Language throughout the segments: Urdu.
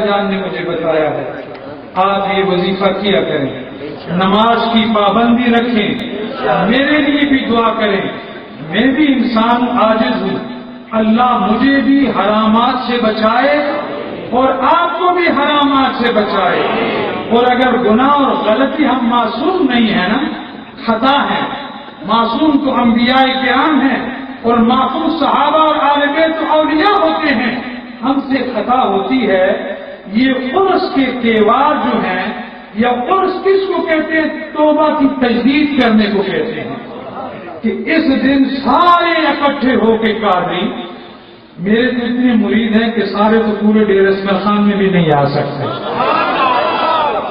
جان نے مجھے بتایا ہے آپ یہ وظیفہ کیا کریں، نماز کی پابندی رکھیں، میرے لیے بھی دعا کریں، میں بھی انسان عاجز ہوں، اللہ مجھے بھی حرامات سے بچائے اور آپ کو بھی حرامات سے بچائے، اور اگر گناہ اور غلطی ہم معصوم نہیں ہیں نا، خطا ہے، معصوم تو انبیاء کرام ہیں اور معصوم صحابہ اور آل بیت تو اولیاء ہوتے ہیں، ہم سے خطا ہوتی ہے۔ یہ عرس کے تہوار جو ہیں یا عرس کس کو کہتے ہیں؟ توبہ کی تجدید کرنے کو کہتے ہیں، کہ اس دن سارے اکٹھے ہو کے قاضی، میرے تو اتنے مرید ہیں کہ سارے تو پورے ڈیرہ اسماعیل خان میں بھی نہیں آ سکتے،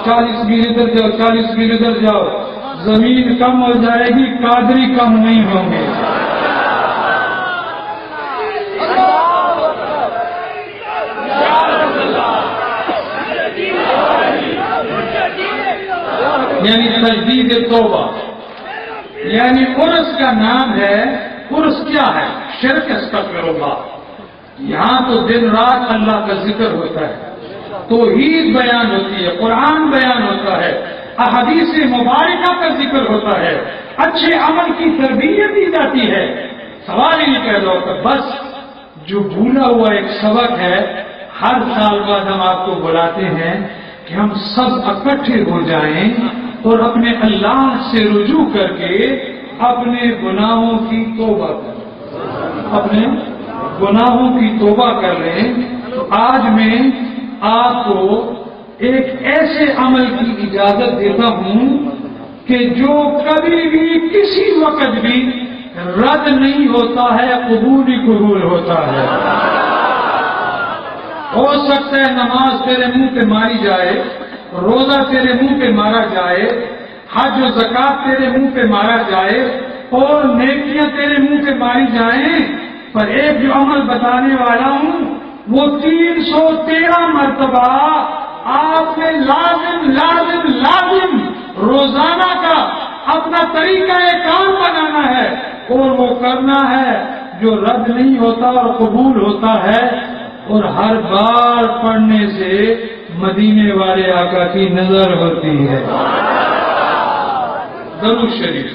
40 میل ادھر جاؤ 40 میل ادھر جاؤ، زمین کم ہو جائے گی، قادری کم نہیں ہوں گے۔ یعنی تجدید توبہ، یعنی عرس کا نام ہے، عرس کیا ہے؟ شرک استغفر اللہ، یہاں تو دن رات اللہ کا ذکر ہوتا ہے، توحید بیان ہوتی ہے، قرآن بیان ہوتا ہے، احادیث مبارکہ کا ذکر ہوتا ہے، اچھے عمل کی تربیت دی جاتی ہے۔ سوال ہی نہیں پیدا ہوتا، بس جو بھولا ہوا ایک سبق ہے، ہر سال بعد ہم آپ کو بلاتے ہیں کہ ہم سب اکٹھے ہو جائیں اور اپنے اللہ سے رجوع کر کے اپنے گناہوں کی توبہ کریں، اپنے گناہوں کی توبہ کر لیں۔ تو آج میں آپ کو ایک ایسے عمل کی اجازت دیتا ہوں کہ جو کبھی بھی کسی وقت بھی رد نہیں ہوتا ہے، قبول ہی قبول ہوتا ہے۔ ہو سکتا ہے نماز تیرے منہ پہ ماری جائے، روزہ تیرے منہ پہ مارا جائے، حج و زکات تیرے منہ پہ مارا جائے اور نیکیاں تیرے منہ پہ ماری جائیں، پر ایک جو عمل بتانے والا ہوں وہ 313 مرتبہ آپ نے لازم لازم لازم روزانہ کا اپنا طریقہ کام بنانا ہے اور وہ کرنا ہے جو رد نہیں ہوتا اور قبول ہوتا ہے، اور ہر بار پڑھنے سے مدینے والے آقا کی نظر ہوتی ہے۔ درود شریف،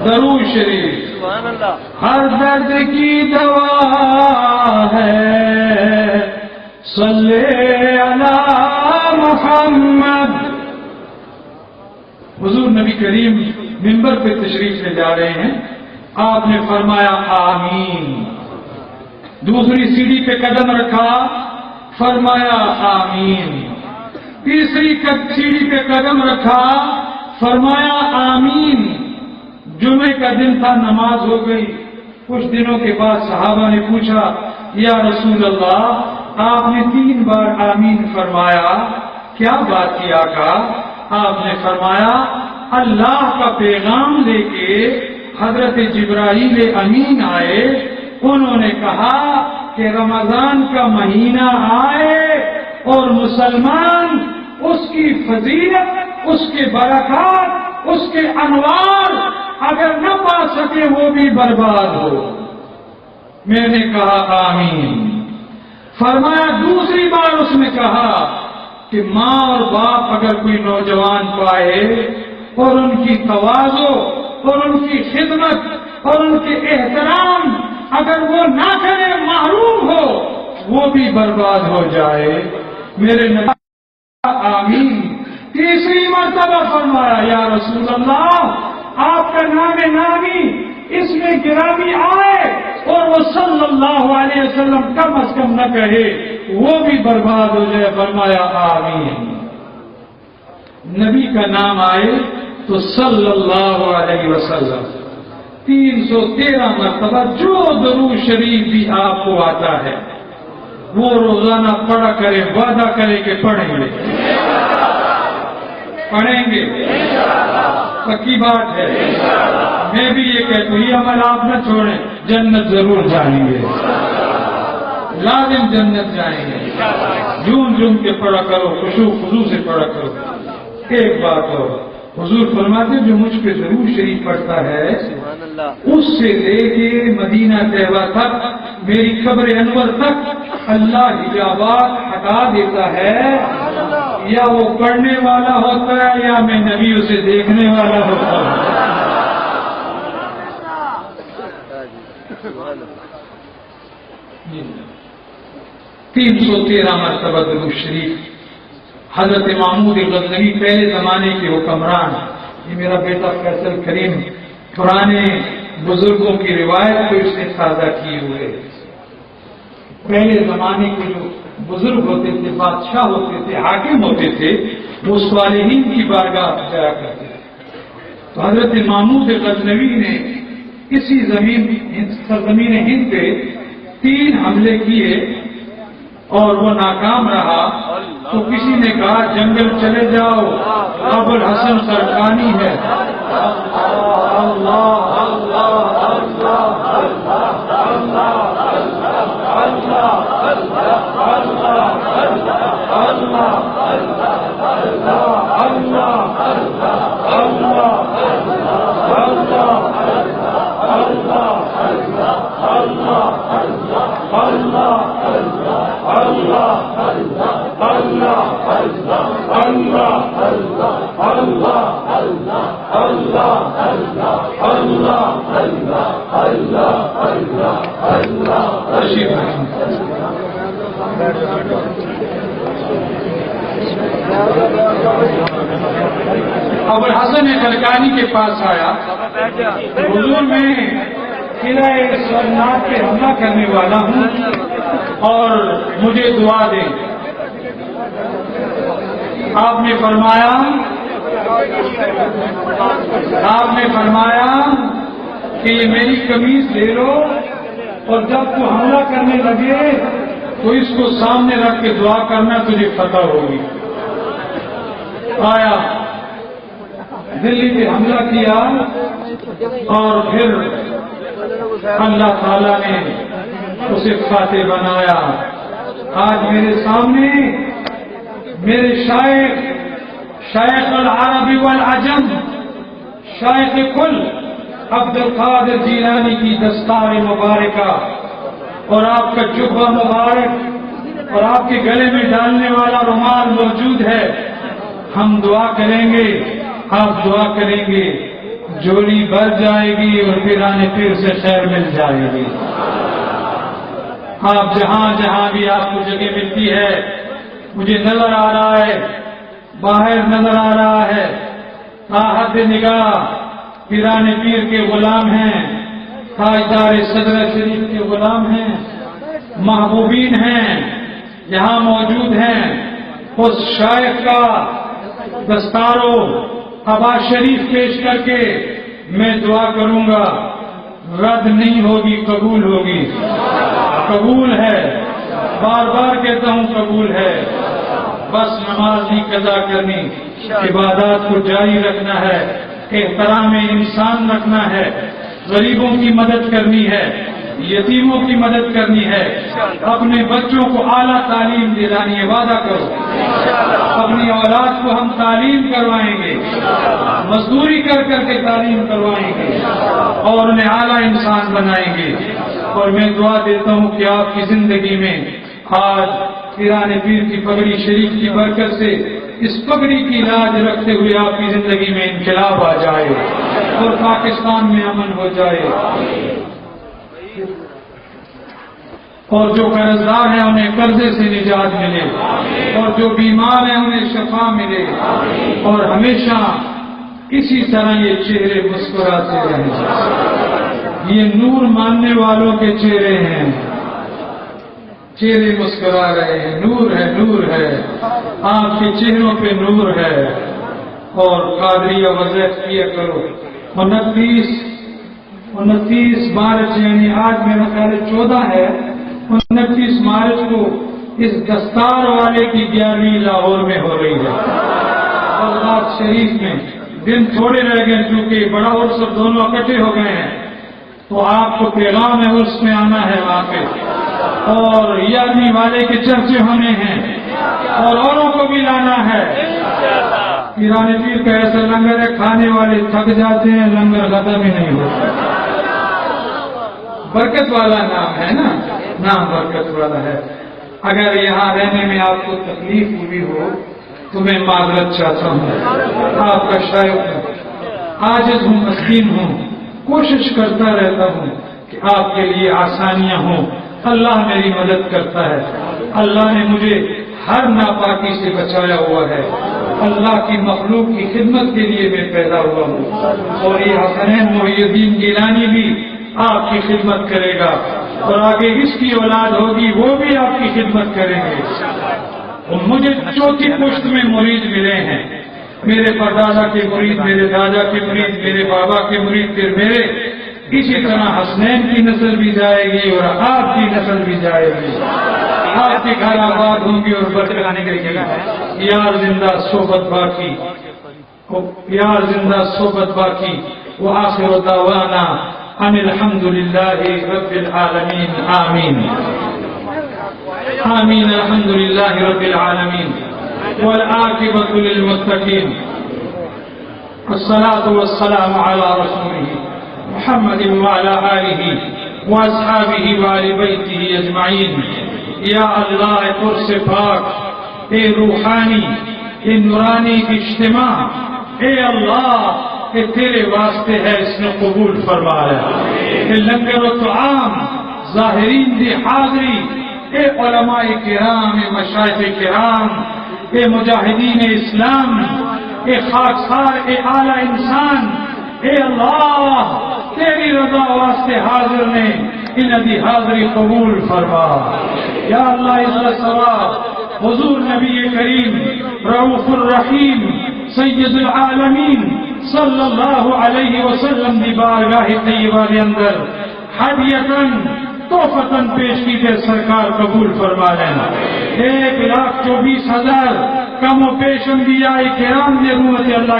درود شریف ہر درد کی دوا ہے، صلی علی محمد۔ حضور نبی کریم منبر پہ تشریف لے جا رہے ہیں، آپ نے فرمایا آمین، دوسری سیڑھی پہ قدم رکھا، فرمایا آمین، تیسری سیڑھی پہ قدم رکھا، فرمایا آمین۔ جمعے کا دن تھا، نماز ہو گئی، کچھ دنوں کے بعد صحابہ نے پوچھا یا رسول اللہ آپ نے 3 بار آمین فرمایا، کیا بات کی آقا؟ آپ نے فرمایا اللہ کا پیغام لے کے حضرت جبرائیل امین آئے، انہوں نے کہا کہ رمضان کا مہینہ آئے اور مسلمان اس کی فضیلت، اس کے برکات، اس کے انوار اگر نہ پا سکے وہ بھی برباد ہو۔ میں نے کہا آمین۔ فرمایا دوسری بار اس نے کہا کہ ماں اور باپ اگر کوئی نوجوان پائے اور ان کی تواضع اور ان کی خدمت اور ان کے احترام اگر وہ نہ کرے، محروم ہو، وہ بھی برباد ہو جائے۔ میرے نبی آمین۔ تیسری مرتبہ فرمایا یا رسول اللہ آپ کا نام نامی اس میں گرامی آئے اور وہ صلی اللہ علیہ وسلم کم از کم نہ کہے، وہ بھی برباد ہو جائے۔ فرمایا آمین۔ نبی کا نام آئے تو صلی اللہ علیہ وسلم 313 مرتبہ جو درود شریف بھی آپ کو آتا ہے وہ روزانہ پڑھا کرے، وعدہ کرے کہ پڑھیں گے، پڑھیں گے، پکی بات ہے۔ میں بھی یہ کہتا ہوں یہ عمل آپ نہ چھوڑیں، جنت ضرور جائیں گے، لازم جنت جائیں گے۔ جھوم جھوم کے پڑھا کرو، خشوع خضوع سے پڑھا کرو۔ ایک بات اور حضور فرماتے جو مجھ پہ درود شریف پڑھتا ہے اس سے لے کے مدینہ طیبہ تک، میری قبر انور تک اللہ حجابات ہٹا دیتا ہے، یا وہ پڑھنے والا ہوتا ہے یا میں نبی اسے دیکھنے والا ہوتا ہوں۔ 313 مرتبہ درود شریف۔ حضرت محمود غزنوی پہلے زمانے کے حکمران، یہ میرا بیٹا فیصل کریم پرانے بزرگوں کی روایت کو اس نے تازہ کیے ہوئے۔ پہلے زمانے کے جو بزرگ ہوتے تھے، بادشاہ ہوتے تھے، حاکم ہوتے تھے، وہ صالحین کی بارگاہ جایا کرتے تھے۔ تو حضرت محمود غزنوی نے اسی سرزمین ہند پہ 3 حملے کیے اور وہ ناکام رہا، تو کسی نے کہا جنگل چلے جاؤ، ابو الحسن سرکانی ہے۔ اللہ اللہ اللہ ابو الحسن خلقانی کے پاس آیا، حضور میں قلعہ سرناگ پہ حملہ کرنے والا ہوں اور مجھے دعا دیں۔ آپ نے فرمایا کہ یہ میری قمیض لے لو اور جب تو حملہ کرنے لگے تو اس کو سامنے رکھ کے دعا کرنا، تجھے فتح ہوگی۔ آیا، دلی پہ حملہ کیا اور پھر اللہ تعالیٰ نے اسے فاتح بنایا۔ آج میرے سامنے میرے شیخ العرب والعجم، شیخ کل عبد القادر جیلانی کی دستار مبارکہ اور آپ کا جبہ مبارک اور آپ کے گلے میں ڈالنے والا رومال موجود ہے۔ ہم دعا کریں گے، آپ دعا کریں گے، جولی بھر جائے گی اور پیرانے پیر سے خیر مل جائے گی۔ آپ جہاں جہاں بھی آپ کو جگہ ملتی ہے، مجھے نظر آ رہا ہے، باہر نظر آ رہا ہے، آحد نگاہ پیرانے پیر کے غلام ہیں، تاجدار صدر شریف کے غلام ہیں، محبوبین ہیں، یہاں موجود ہیں۔ اس شیخ کا دستارو عبا شریف پیش کر کے میں دعا کروں گا، رد نہیں ہوگی، قبول ہوگی۔ قبول ہے، بار بار کہتا ہوں قبول ہے۔ بس نماز نہیں قضا کرنی، عبادات کو جاری رکھنا ہے، احترام انسان رکھنا ہے، غریبوں کی مدد کرنی ہے، یتیموں کی مدد کرنی ہے، اپنے بچوں کو اعلیٰ تعلیم دلانی ہے، وعدہ کرو۔ اپنی اولاد کو ہم تعلیم کروائیں گے، مزدوری کر کر کے تعلیم کروائیں گے اور انہیں اعلیٰ انسان بنائیں گے۔ اور میں دعا دیتا ہوں کہ آپ کی زندگی میں آج پیرانے پیر کی پگڑی شریف کی برکت سے اس پگڑی کی لاج رکھتے ہوئے آپ کی زندگی میں انقلاب آ جائے اور پاکستان میں امن ہو جائے، اور جو قرضدار ہیں انہیں قرضے سے نجات ملے، اور جو بیمار ہیں انہیں شفا ملے، اور ہمیشہ اسی طرح یہ چہرے مسکراتے رہیں۔ یہ نور ماننے والوں کے چہرے ہیں، چہرے مسکرا رہے ہیں، نور ہے، نور ہے، آپ کے چہروں پہ نور ہے۔ اور قادریہ وظیفہ کیا کرو۔ 29 مارچ یعنی آج میرا خیال 14 ہے، 29 مارچ کو اس دستار والے کی 11ویں لاہور میں ہو رہی ہے، اور رات شریف میں دن تھوڑے رہ گئے کیونکہ بڑا عرس اور دونوں اکٹھے ہو گئے ہیں، تو آپ کو پیغام ہے عرس میں آنا ہے وہاں پہ، اور 11ویں والے کے چرچے ہونے ہیں اور اوروں کو بھی لانا ہے۔ پیرانے پیر کا ایسا لنگر ہے، کھانے والے تھک جاتے ہیں، لنگر ختم ہی نہیں ہوتا۔ برکت والا نام ہے نا، نام برکت والا ہے۔ اگر یہاں رہنے میں آپ کو تکلیف ہوئی ہو تو میں معذرت چاہتا ہوں، آپ کا شاعر ہوں، عاجز ہوں، مسکین ہوں، کوشش کرتا رہتا ہوں کہ آپ کے لیے آسانیاں ہوں۔ اللہ میری مدد کرتا ہے، اللہ نے مجھے ہر ناپاکی سے بچایا ہوا ہے، اللہ کی مخلوق کی خدمت کے لیے میں پیدا ہوا ہوں، اور یہ حسنین محی الدین گیلانی بھی آپ کی خدمت کرے گا، اور آگے اس کی اولاد ہوگی وہ بھی آپ کی خدمت کریں گے۔ اور مجھے چوتھی پشت میں مرید ملے ہیں، میرے پردادا کے مرید، میرے دادا کے مرید، میرے بابا کے مرید، پھر میرے، اسی طرح حسنین کی نسل بھی جائے گی اور آپ کی نسل بھی جائے گی، آپ کے گھر آباد ہوں گے اور برکت آنے کی جگہ ہے۔ یار زندہ صحبت باقی، یار زندہ صحبت باقی، وآخر دعوانا ان الحمد للہ رب العالمین، آمین آمین، الحمد للہ رب العالمین، والعاقبۃ للمتقین، والصلاة والسلام علی رسولہ محمد وعلى آلہ واصحابہ وآل بیتہ اجمعین۔ یا اللہ قرص پاک، اے روحانی، اے نورانی اجتماع، اے اللہ، اے تیرے واسطے ہے، اس نے قبول فرمایا۔ اے لنگر و طعام، ظاہرین دی حاضری، اے علماء کرام، اے مشائخ کرام، اے مجاہدین اسلام، اے خاکسار، اے اعلی انسان، اے اللہ تیری رضا واسطے حاضر نے انہاں دی حاضری قبول فرما۔ یا اللہ اس کا ثواب حضور نبی کریم رؤوف الرحیم سید العالمین صلی اللہ علیہ وسلم دی بارگاہ طیبہ دے اندر ہدیتاً تحفتاً پیش کی دے، سرکار قبول فرما لینا۔ 1,24,000 کم و پیش انبیاء کرام نے روحت اللہ